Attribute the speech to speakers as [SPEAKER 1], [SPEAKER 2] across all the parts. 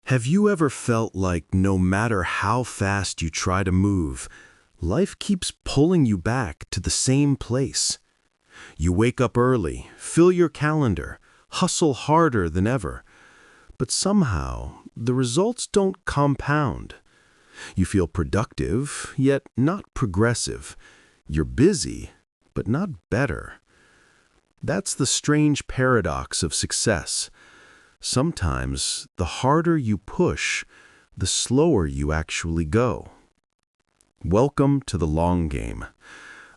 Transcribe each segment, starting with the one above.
[SPEAKER 1] Have you ever felt like no matter how fast you try to move, life keeps pulling you back to the same place? You wake up early, fill your calendar, hustle harder than ever, but somehow the results don't compound. You feel productive, yet not progressive. You're busy, but not better. That's the strange paradox of success. Sometimes, the harder you push, the slower you actually go. Welcome to the long game.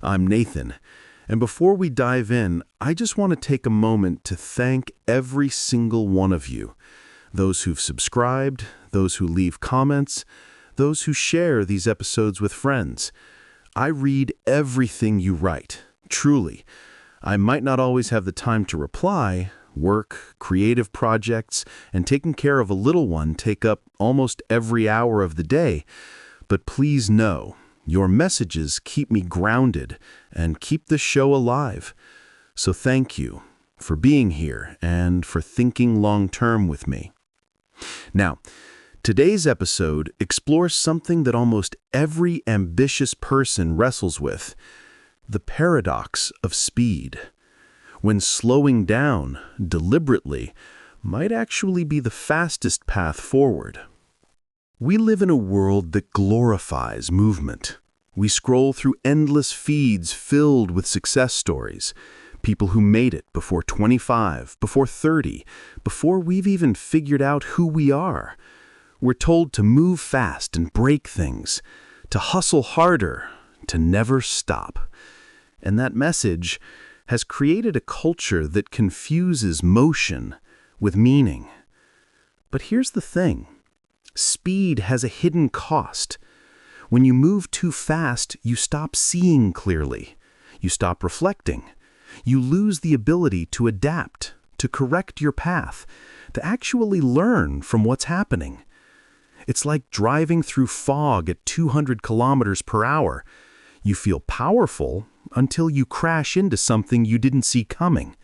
[SPEAKER 1] I'm Nathan, and before we dive in, I just want to take a moment to thank every single one of you. Those who've subscribed, those who leave comments, those who share these episodes with friends. I read everything you write, truly. I might not always have the time to reply. Work, creative projects, and taking care of a little one take up almost every hour of the day. But please know, your messages keep me grounded and keep the show alive. So thank you for being here and for thinking long-term with me. Now, today's episode explores something that almost every ambitious person wrestles with: the paradox of speed. When slowing down deliberately might actually be the fastest path forward. We live in a world that glorifies movement. We scroll through endless feeds filled with success stories, people who made it before 25, before 30, before we've even figured out who we are. We're told to move fast and break things, to hustle harder, to never stop. And that message has created a culture that confuses motion with meaning. But here's the thing. Speed has a hidden cost. When you move too fast, you stop seeing clearly. You stop reflecting. You lose the ability to adapt, to correct your path, to actually learn from what's happening. It's like driving through fog at 200 kilometers per hour. You feel powerful until you crash into something you didn't see coming.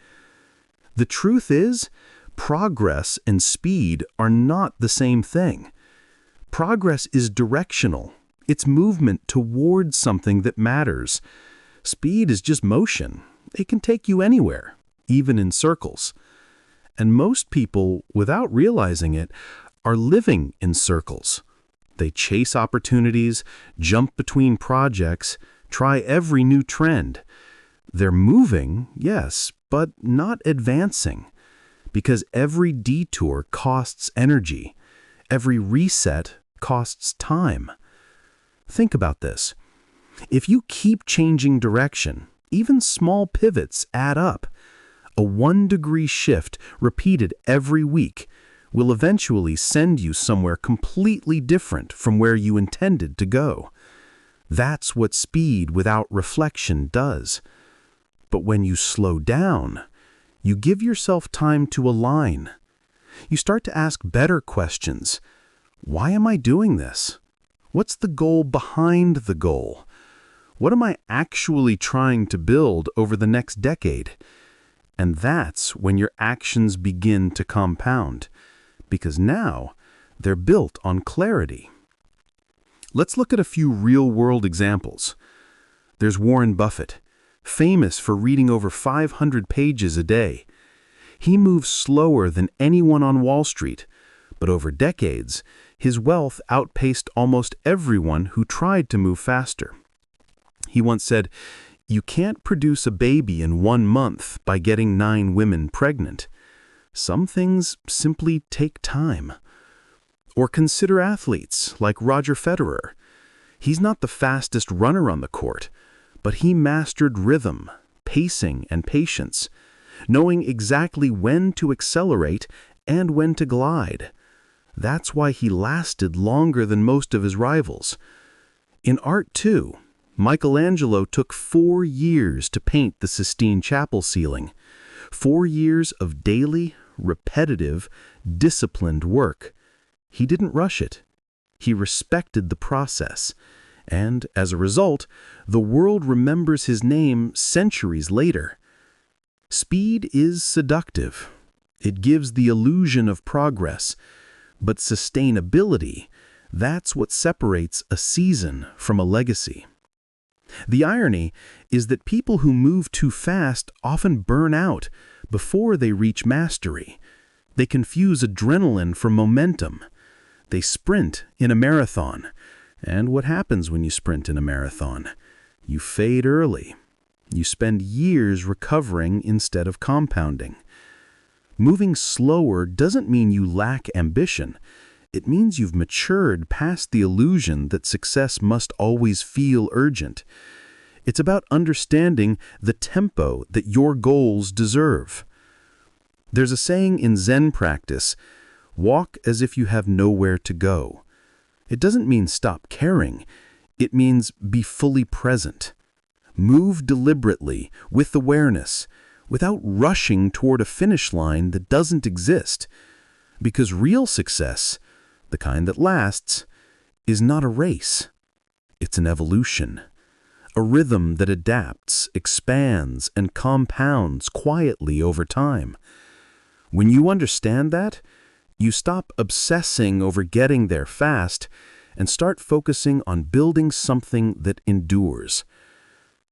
[SPEAKER 1] The truth is, progress and speed are not the same thing. Progress is directional. It's movement towards something that matters. Speed is just motion. It can take you anywhere, even in circles. And most people, without realizing it, are living in circles. They chase opportunities, jump between projects, try every new trend. They're moving, yes, but not advancing. Because every detour costs energy. Every reset costs time. Think about this. If you keep changing direction, even small pivots add up. A 1-degree shift repeated every week will eventually send you somewhere completely different from where you intended to go. That's what speed without reflection does. But when you slow down, you give yourself time to align. You start to ask better questions. Why am I doing this? What's the goal behind the goal? What am I actually trying to build over the next decade? And that's when your actions begin to compound, because now they're built on clarity. Let's look at a few real-world examples. There's Warren Buffett, famous for reading over 500 pages a day. He moves slower than anyone on Wall Street, but over decades, his wealth outpaced almost everyone who tried to move faster. He once said, "You can't produce a baby in 1 month by getting 9 women pregnant. Some things simply take time." Or consider athletes like Roger Federer. He's not the fastest runner on the court, but he mastered rhythm, pacing, and patience, knowing exactly when to accelerate and when to glide. That's why he lasted longer than most of his rivals. In art, too, Michelangelo took 4 years to paint the Sistine Chapel ceiling. 4 years of daily, repetitive, disciplined work. He didn't rush it. He respected the process. And, as a result, the world remembers his name centuries later. Speed is seductive. It gives the illusion of progress, But sustainability, that's what separates a season from a legacy. The irony is that people who move too fast often burn out before they reach mastery. They confuse adrenaline for momentum. They sprint in a marathon. And what happens when you sprint in a marathon? You fade early. You spend years recovering instead of compounding. Moving slower doesn't mean you lack ambition. It means you've matured past the illusion that success must always feel urgent. It's about understanding the tempo that your goals deserve. There's a saying in Zen practice, walk as if you have nowhere to go. It doesn't mean stop caring. It means be fully present. Move deliberately, with awareness, without rushing toward a finish line that doesn't exist. Because real success, the kind that lasts, is not a race. It's an evolution. A rhythm that adapts, expands, and compounds quietly over time. When you understand that, you stop obsessing over getting there fast and start focusing on building something that endures.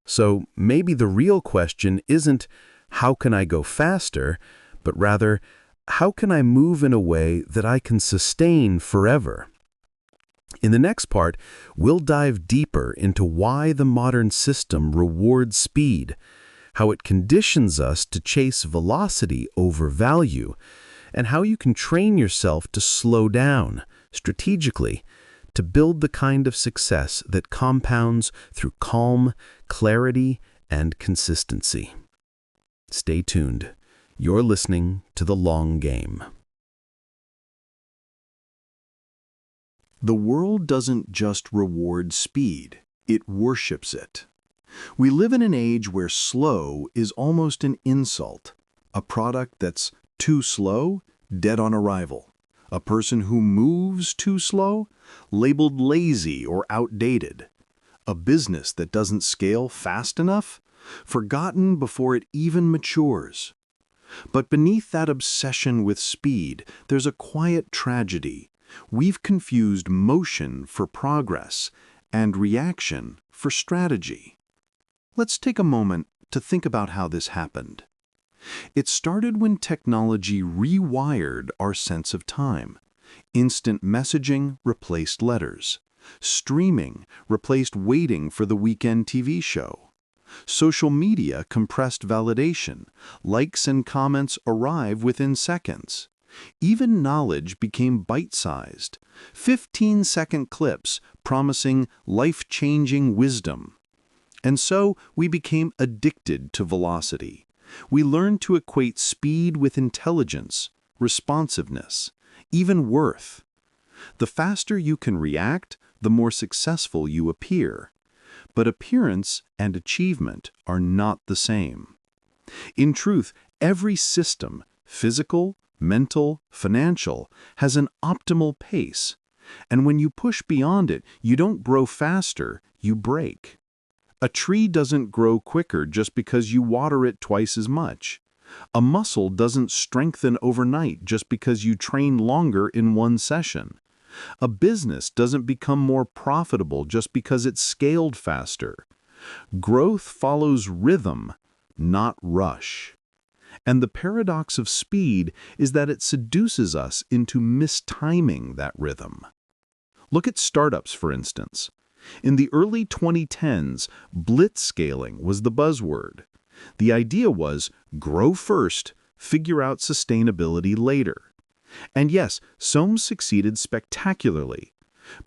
[SPEAKER 1] So maybe the real question isn't, how can I go faster, but rather, how can I move in a way that I can sustain forever? In the next part, we'll dive deeper into why the modern system rewards speed, how it conditions us to chase velocity over value, and how you can train yourself to slow down, strategically, to build the kind of success that compounds through calm, clarity, and consistency. Stay tuned. You're listening to The Long Game.
[SPEAKER 2] The world doesn't just reward speed, it worships it. We live in an age where slow is almost an insult. A product that's too slow, dead on arrival. A person who moves too slow, labeled lazy or outdated. A business that doesn't scale fast enough, forgotten before it even matures. But beneath that obsession with speed, there's a quiet tragedy. We've confused motion for progress and reaction for strategy. Let's take a moment to think about how this happened. It started when technology rewired our sense of time. Instant messaging replaced letters. Streaming replaced waiting for the weekend TV show. Social media compressed validation. Likes and comments arrive within seconds. Even knowledge became bite-sized. 15-second clips promising life-changing wisdom. And so we became addicted to velocity. We learned to equate speed with intelligence, responsiveness, even worth. The faster you can react, the more successful you appear. But appearance and achievement are not the same. In truth, every system, physical, mental, financial, has an optimal pace. And when you push beyond it, you don't grow faster, you break. A tree doesn't grow quicker just because you water it twice as much. A muscle doesn't strengthen overnight just because you train longer in one session. A business doesn't become more profitable just because it's scaled faster. Growth follows rhythm, not rush. And the paradox of speed is that it seduces us into mistiming that rhythm. Look at startups, for instance. In the early 2010s, blitzscaling was the buzzword. The idea was, grow first, figure out sustainability later. And yes, some succeeded spectacularly.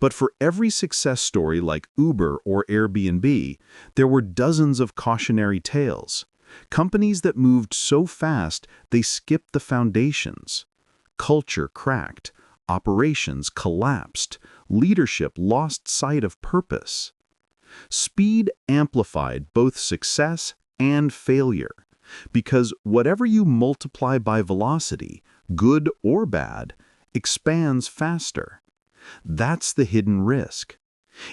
[SPEAKER 2] But for every success story like Uber or Airbnb, there were dozens of cautionary tales. Companies that moved so fast, they skipped the foundations. Culture cracked, operations collapsed, leadership lost sight of purpose. Speed amplified both success and failure, because whatever you multiply by velocity, good or bad, expands faster. That's the hidden risk.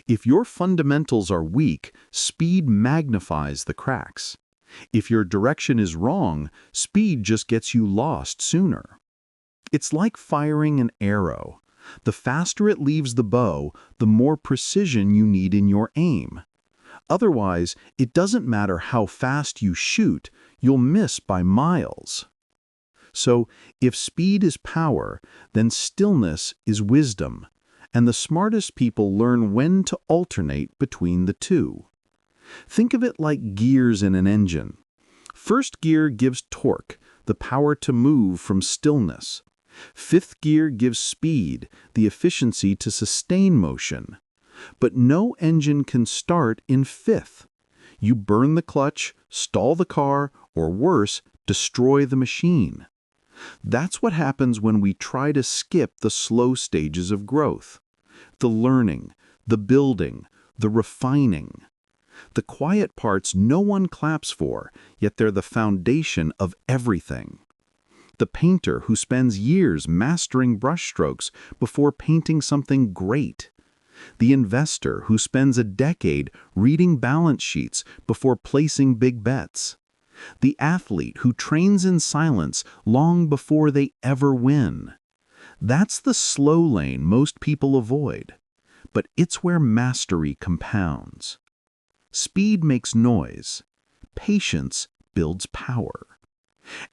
[SPEAKER 2] If your fundamentals are weak, speed magnifies the cracks. If your direction is wrong, speed just gets you lost sooner. It's like firing an arrow. The faster it leaves the bow, the more precision you need in your aim. Otherwise, it doesn't matter how fast you shoot, you'll miss by miles. So, if speed is power, then stillness is wisdom, and the smartest people learn when to alternate between the two. Think of it like gears in an engine. First gear gives torque, the power to move from stillness. Fifth gear gives speed, the efficiency to sustain motion. But no engine can start in fifth. You burn the clutch, stall the car, or worse, destroy the machine. That's what happens when we try to skip the slow stages of growth. The learning, the building, the refining. The quiet parts no one claps for, yet they're the foundation of everything. The painter who spends years mastering brushstrokes before painting something great. The investor who spends a decade reading balance sheets before placing big bets. The athlete who trains in silence long before they ever win. That's the slow lane most people avoid, but it's where mastery compounds. Speed makes noise. Patience builds power.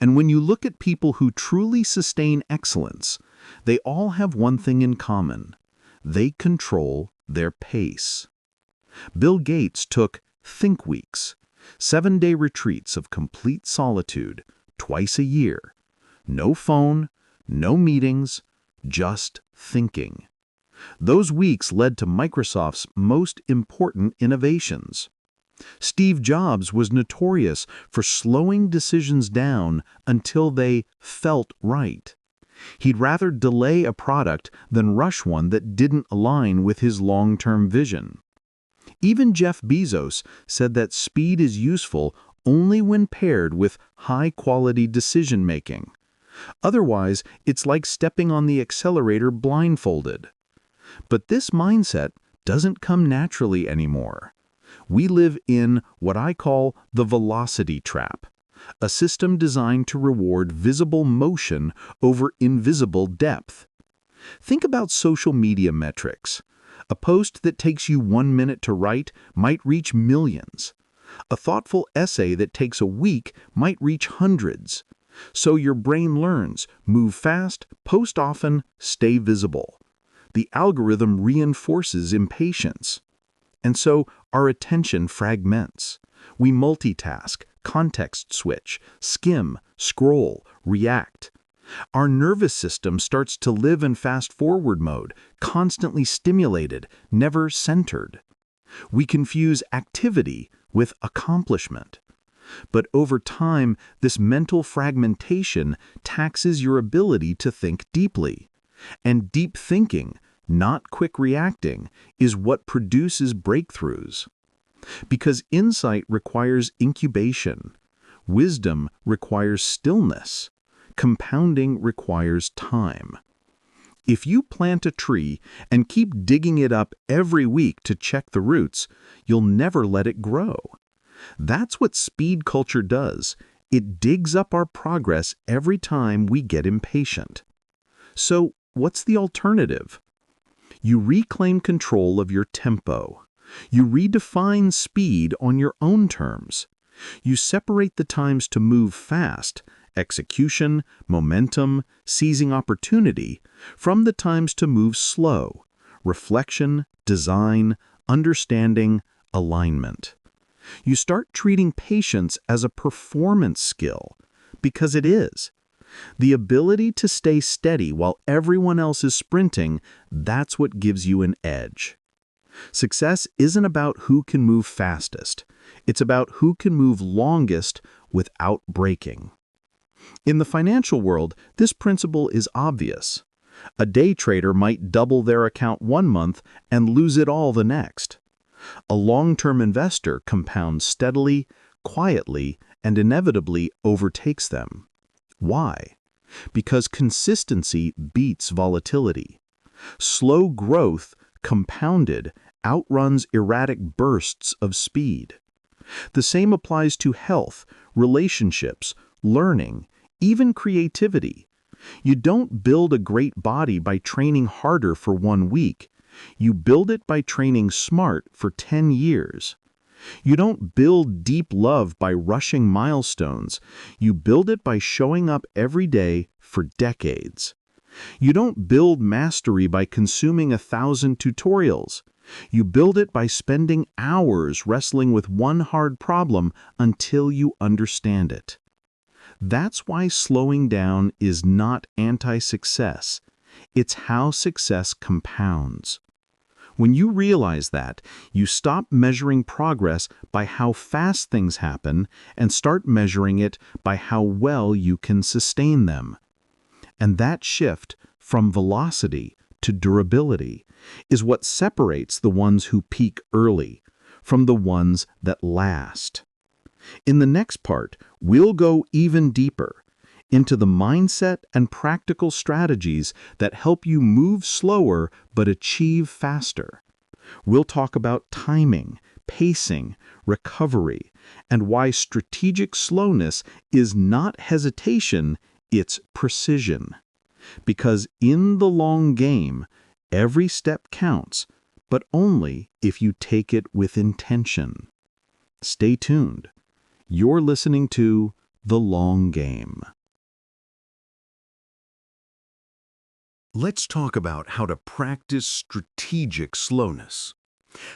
[SPEAKER 2] And when you look at people who truly sustain excellence, they all have one thing in common. They control their pace. Bill Gates took think weeks, 7-day retreats of complete solitude, twice a year. No phone, no meetings, just thinking. Those weeks led to Microsoft's most important innovations. Steve Jobs was notorious for slowing decisions down until they felt right. He'd rather delay a product than rush one that didn't align with his long-term vision. Even Jeff Bezos said that speed is useful only when paired with high-quality decision-making. Otherwise, it's like stepping on the accelerator blindfolded. But this mindset doesn't come naturally anymore. We live in what I call the velocity trap, a system designed to reward visible motion over invisible depth. Think about social media metrics. A post that takes you 1 minute to write might reach millions. A thoughtful essay that takes a week might reach hundreds. So your brain learns, move fast, post often, stay visible. The algorithm reinforces impatience. And so our attention fragments. We multitask, context switch, skim, scroll, react. Our nervous system starts to live in fast-forward mode, constantly stimulated, never centered. We confuse activity with accomplishment. But over time, this mental fragmentation taxes your ability to think deeply. And deep thinking, not quick reacting, is what produces breakthroughs. Because insight requires incubation. Wisdom requires stillness. Compounding requires time. If you plant a tree and keep digging it up every week to check the roots, you'll never let it grow. That's what speed culture does. It digs up our progress every time we get impatient. So, what's the alternative? You reclaim control of your tempo. You redefine speed on your own terms. You separate the times to move fast, execution, momentum, seizing opportunity, from the times to move slow, reflection, design, understanding, alignment. You start treating patience as a performance skill, because it is. The ability to stay steady while everyone else is sprinting, that's what gives you an edge. Success isn't about who can move fastest. It's about who can move longest without breaking. In the financial world, this principle is obvious. A day trader might double their account 1 month and lose it all the next. A long-term investor compounds steadily, quietly, and inevitably overtakes them. Why? Because consistency beats volatility. Slow growth, compounded, outruns erratic bursts of speed. The same applies to health, relationships, learning, even creativity. You don't build a great body by training harder for 1 week. You build it by training smart for 10 years. You don't build deep love by rushing milestones. You build it by showing up every day for decades. You don't build mastery by consuming 1,000 tutorials. You build it by spending hours wrestling with one hard problem until you understand it. That's why slowing down is not anti-success. It's how success compounds. When you realize that, you stop measuring progress by how fast things happen and start measuring it by how well you can sustain them. And that shift from velocity to durability is what separates the ones who peak early from the ones that last. In the next part, we'll go even deeper into the mindset and practical strategies that help you move slower but achieve faster. We'll talk about timing, pacing, recovery, and why strategic slowness is not hesitation, it's precision. Because in the long game, every step counts, but only if you take it with intention. Stay tuned. You're listening to The Long Game.
[SPEAKER 1] Let's talk about how to practice strategic slowness,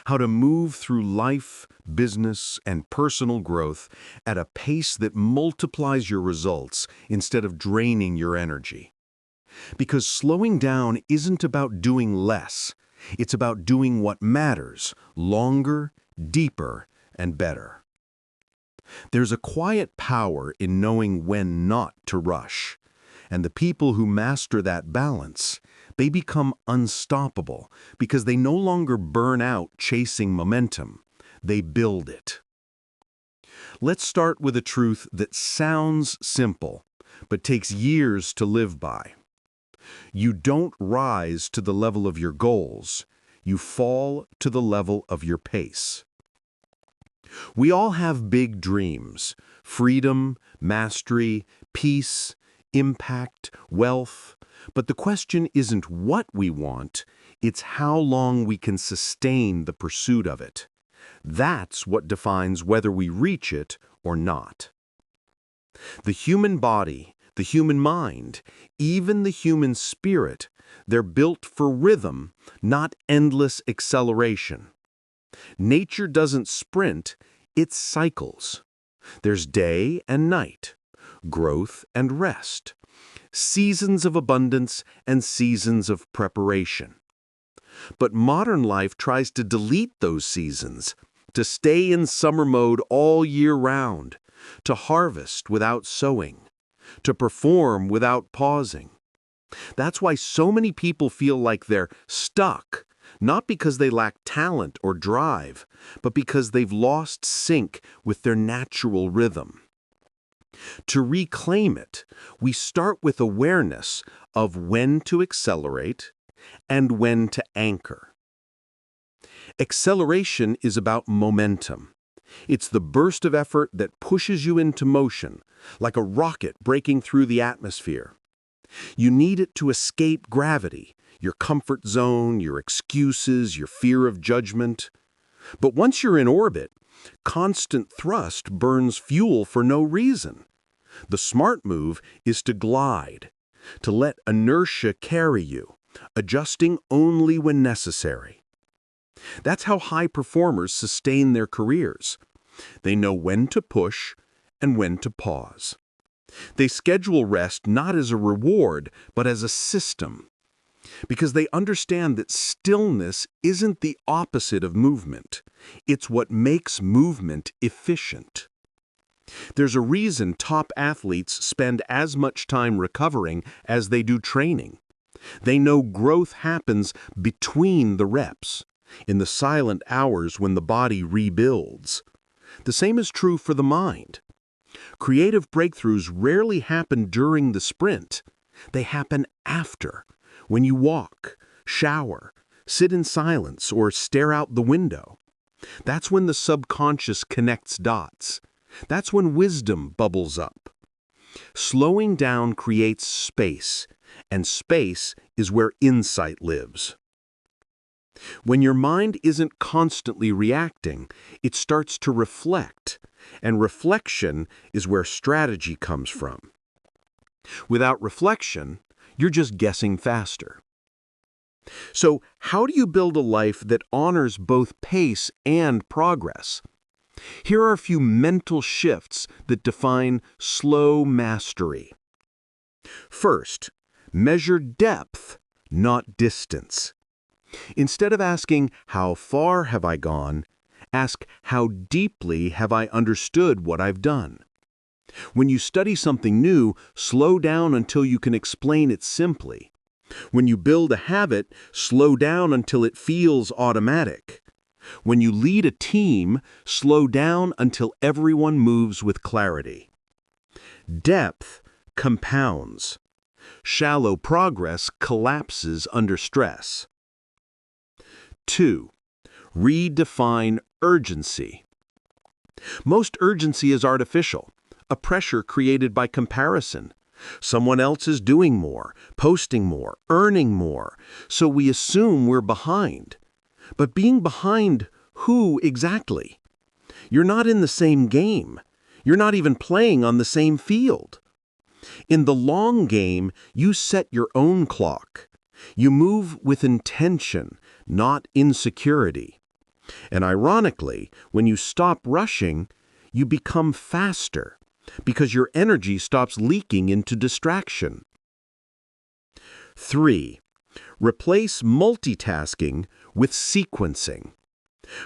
[SPEAKER 1] how to move through life, business, and personal growth at a pace that multiplies your results instead of draining your energy. Because slowing down isn't about doing less, it's about doing what matters, longer, deeper, and better. There's a quiet power in knowing when not to rush. And the people who master that balance, they become unstoppable because they no longer burn out chasing momentum. They build it. Let's start with a truth that sounds simple, but takes years to live by. You don't rise to the level of your goals. You fall to the level of your pace. We all have big dreams: freedom, mastery, peace, impact, wealth, but the question isn't what we want, it's how long we can sustain the pursuit of it. That's what defines whether we reach it or not. The human body, the human mind, even the human spirit, they're built for rhythm, not endless acceleration. Nature doesn't sprint, it cycles. There's day and night, growth and rest, seasons of abundance and seasons of preparation. But modern life tries to delete those seasons, to stay in summer mode all year round, to harvest without sowing, to perform without pausing. That's why so many people feel like they're stuck, not because they lack talent or drive, but because they've lost sync with their natural rhythm. To reclaim it, we start with awareness of when to accelerate and when to anchor. Acceleration is about momentum. It's the burst of effort that pushes you into motion, like a rocket breaking through the atmosphere. You need it to escape gravity, your comfort zone, your excuses, your fear of judgment. But once you're in orbit, constant thrust burns fuel for no reason. The smart move is to glide, to let inertia carry you, adjusting only when necessary. That's how high performers sustain their careers. They know when to push and when to pause. They schedule rest not as a reward, but as a system, because they understand that stillness isn't the opposite of movement. It's what makes movement efficient. There's a reason top athletes spend as much time recovering as they do training. They know growth happens between the reps, in the silent hours when the body rebuilds. The same is true for the mind. Creative breakthroughs rarely happen during the sprint. They happen after, when you walk, shower, sit in silence, or stare out the window. That's when the subconscious connects dots. That's when wisdom bubbles up. Slowing down creates space, and space is where insight lives. When your mind isn't constantly reacting, it starts to reflect, and reflection is where strategy comes from. Without reflection, you're just guessing faster. So, how do you build a life that honors both pace and progress? Here are a few mental shifts that define slow mastery. First, measure depth, not distance. Instead of asking, "How far have I gone?" ask, "How deeply have I understood what I've done?" When you study something new, slow down until you can explain it simply. When you build a habit, slow down until it feels automatic. When you lead a team, slow down until everyone moves with clarity. Depth compounds. Shallow progress collapses under stress. 2. Redefine urgency. Most urgency is artificial, a pressure created by comparison. Someone else is doing more, posting more, earning more, so we assume we're behind. But being behind who exactly? You're not in the same game. You're not even playing on the same field. In the long game, you set your own clock. You move with intention, not insecurity. And ironically, when you stop rushing, you become faster, because your energy stops leaking into distraction. 3. Replace multitasking with sequencing.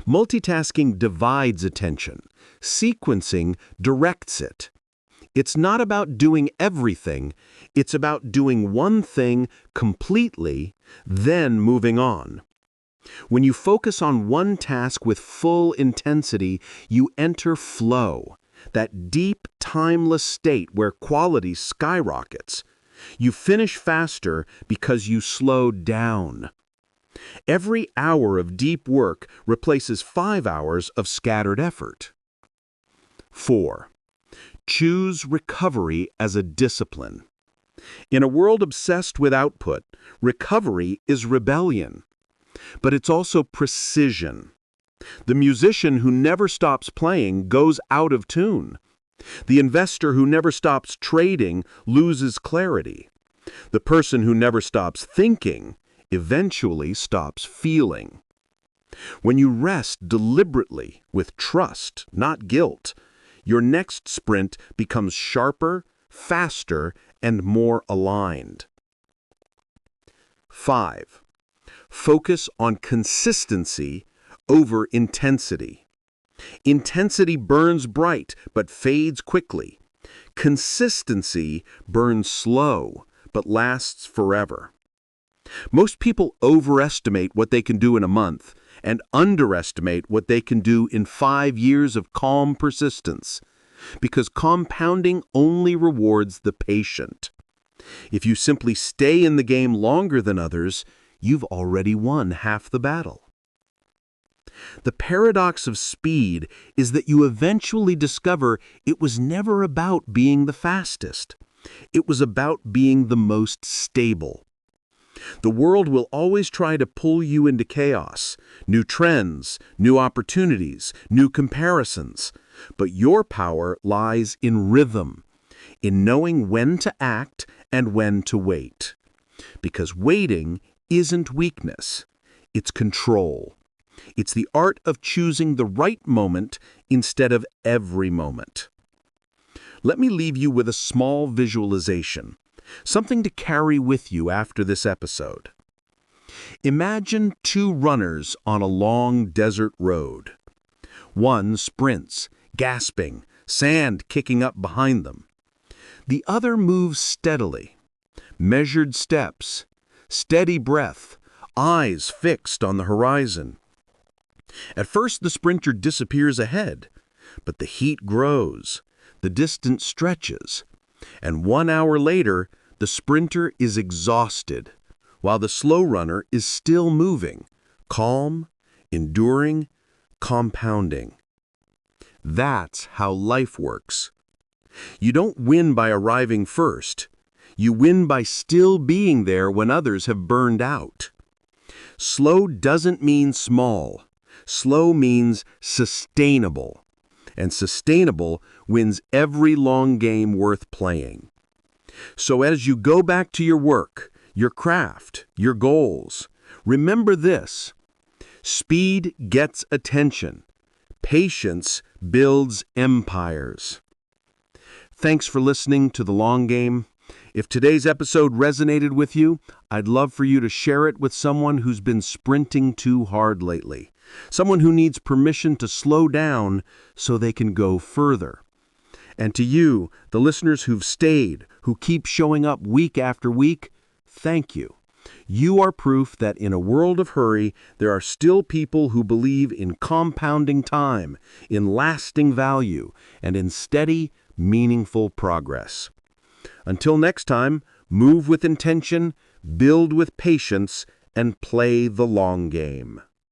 [SPEAKER 1] Multitasking divides attention. Sequencing directs it. It's not about doing everything, it's about doing one thing completely, then moving on. When you focus on one task with full intensity, you enter flow, that deep, timeless state where quality skyrockets. You finish faster because you slow down. Every hour of deep work replaces 5 hours of scattered effort. 4. Choose recovery as a discipline. In a world obsessed with output, recovery is rebellion. But it's also precision. The musician who never stops playing goes out of tune. The investor who never stops trading loses clarity. The person who never stops thinking eventually stops feeling. When you rest deliberately with trust, not guilt, your next sprint becomes sharper, faster, and more aligned. 5. Focus on consistency over intensity. Intensity burns bright but fades quickly. Consistency burns slow but lasts forever. Most people overestimate what they can do in a month and underestimate what they can do in 5 years of calm persistence, because compounding only rewards the patient. If you simply stay in the game longer than others, you've already won half the battle. The paradox of speed is that you eventually discover it was never about being the fastest. It was about being the most stable. The world will always try to pull you into chaos, new trends, new opportunities, new comparisons. But your power lies in rhythm, in knowing when to act and when to wait. Because waiting isn't weakness, it's control. It's the art of choosing the right moment instead of every moment. Let me leave you with a small visualization, something to carry with you after this episode. Imagine 2 runners on a long desert road. One sprints, gasping, sand kicking up behind them. The other moves steadily, measured steps, steady breath, eyes fixed on the horizon. At first, the sprinter disappears ahead, but the heat grows, the distance stretches, and 1 hour later, the sprinter is exhausted, while the slow runner is still moving, calm, enduring, compounding. That's how life works. You don't win by arriving first. You win by still being there when others have burned out. Slow doesn't mean small. Slow means sustainable. And sustainable wins every long game worth playing. So as you go back to your work, your craft, your goals, remember this: speed gets attention. Patience builds empires. Thanks for listening to The Long Game. If today's episode resonated with you, I'd love for you to share it with someone who's been sprinting too hard lately. Someone who needs permission to slow down so they can go further. And to you, the listeners who've stayed, who keep showing up week after week, thank you. You are proof that in a world of hurry, there are still people who believe in compounding time, in lasting value, and in steady, meaningful progress. Until next time, move with intention, build with patience, and play the long game.